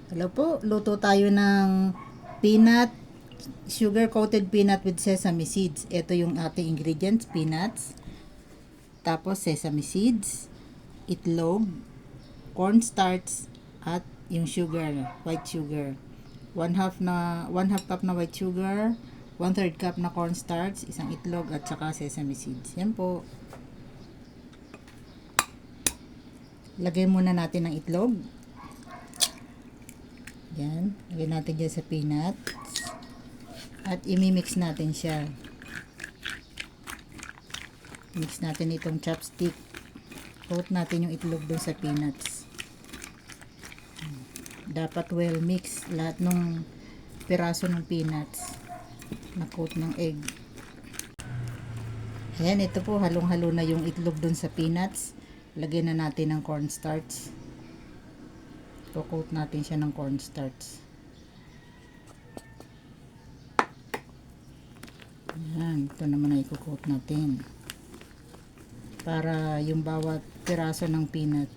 Hello po, luto tayo ng sugar coated peanut with sesame seeds. Ito yung ating ingredients: peanuts, tapos sesame seeds, itlog, cornstarch, at yung sugar, white sugar. 1/2 cup na white sugar, 1/3 cup na cornstarch, isang itlog, at saka sesame seeds. Yan po. Lagay muna natin ng itlog. Yan, lagay natin dyan sa peanut. At imimix natin siya. Mix natin itong chopstick. Coat natin yung itlog dun sa peanuts. Dapat well mix lahat ng piraso ng peanuts na coat ng egg. Ayan, ito po, halong-halo na yung itlog dun sa peanuts. Lagyan na natin ng cornstarch. Coat natin siya ng cornstarch. Ayan, ito naman ay i-coat natin. Para yung bawat piraso ng peanut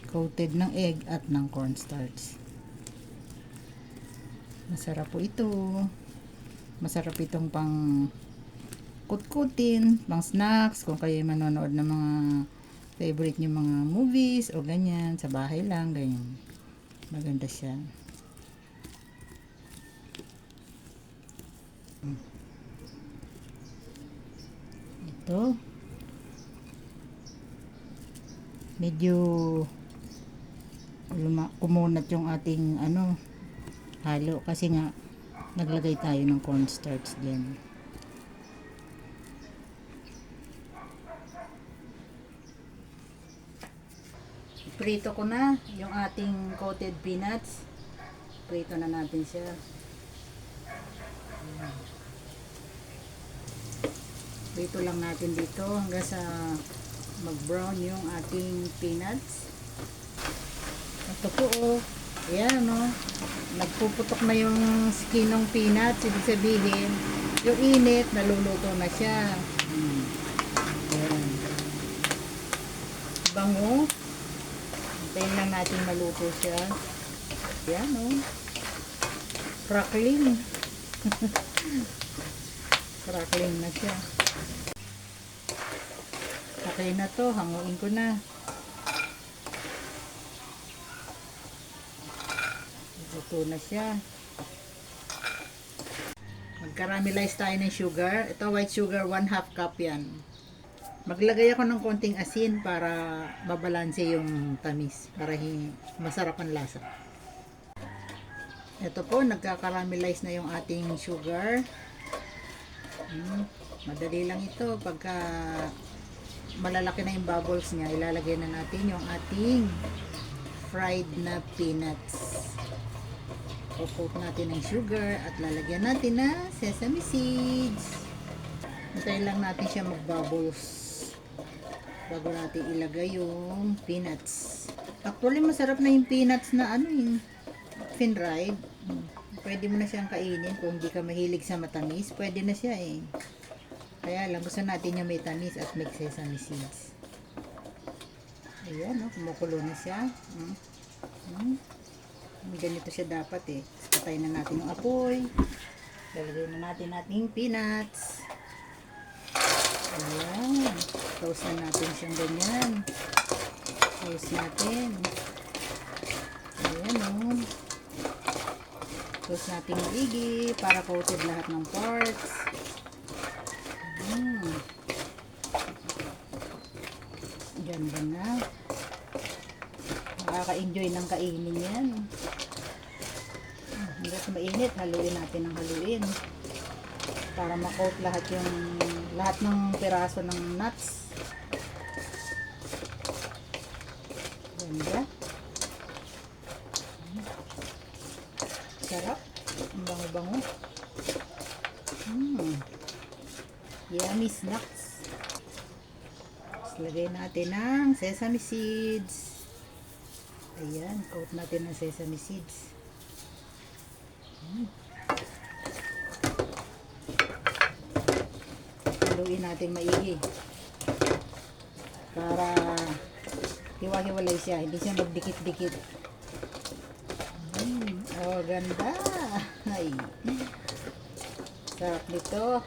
coated ng egg at ng cornstarch. Masarap po ito. Masarap itong pang kutkutin, pang snacks, kung kayo manonood ng mga favorite nyo mga movies o ganyan, sa bahay lang, ganyan. Maganda siya. Ito. Medyo kumunat yung ating halo kasi nga naglagay tayo ng cornstarch din. Prito ko na yung ating coated peanuts. Prito na natin siya. Prito lang natin dito hanggang sa mag-brown yung ating peanuts. Ito po, oh. Ayan, oh. Nagpuputok na yung skin ng peanuts. Ibig sabihin, yung init, naluluto na siya. Ayan. Bango. Hintayin lang natin maluto siya. Ayan, oh. Crackling. Crackling na siya. Okay na to, hanguin ko na. Luto na siya. Mag-caramelize tayo ng sugar. Ito white sugar, 1/2 cup yan. Maglagay ako ng konting asin para mabalanse yung tamis, para masarap ang lasa. Ito po, nagka-caramelize na yung ating sugar. Madali lang ito. Pagka malalaki na yung bubbles niya, ilalagay na natin yung ating fried na peanuts. Coat natin ng sugar at lalagyan natin na sesame seeds. Hintayin lang natin siya mag-bubbles bago natin ilagay yung peanuts. Actually, masarap na yung peanuts na yung fried. Pwede mo na siyang kainin kung hindi ka mahilig sa matamis. Pwede na siya eh. Kaya lang, gusto natin yung may tamis at may sesame seeds. Ayan, kumukulo na siya. Ganito siya dapat eh. Patayin na natin yung apoy. Lalagay na natin ating peanuts. Ayan. Close na natin siyang ganyan. Close natin. Ayan o. Close natin maigi para coated lahat ng parts. Ganda na. Nakaka-enjoy ng kainin yan. Hanggat mainit, haluin natin ng haluin. Para ma-coat lahat ng piraso ng nuts. Ganda. Sarap. Ang bango-bango. Yummy snacks. Lagay natin ng sesame seeds. Ayan, coat natin ng sesame seeds. Haluin natin maigi para hiwa-hiwalay siya, hindi siya magdikit-dikit. Oh, ganda. Ay. Sarap nito.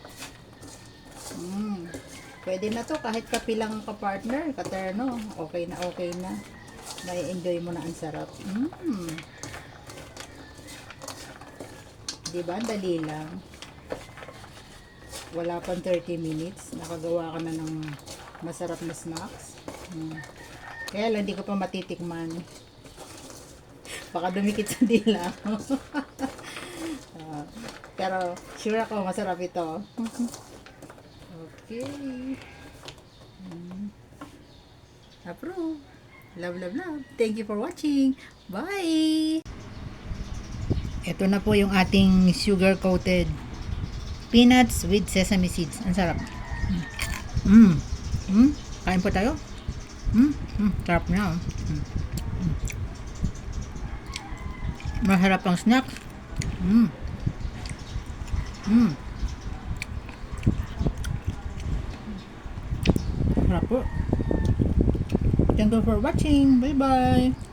Pwede na to kahit kape lang ka-partner, katerno. Okay na, okay na. May enjoy mo na ang sarap. Diba? Dali lang. Wala pang 30 minutes. Nakagawa ka na ng masarap na snacks. Kaya lang, hindi ko pa matitikman. Baka dumikit sa dila. Pero, sure ako, masarap ito. Okay. Approve. Love, love, love. Thank you for watching. Bye! Ito na po yung ating sugar-coated peanuts with sesame seeds. Ang sarap. Kain po tayo. Sarap niya. Masarap ang snack. Sarap po. Thank you for watching. Bye-bye.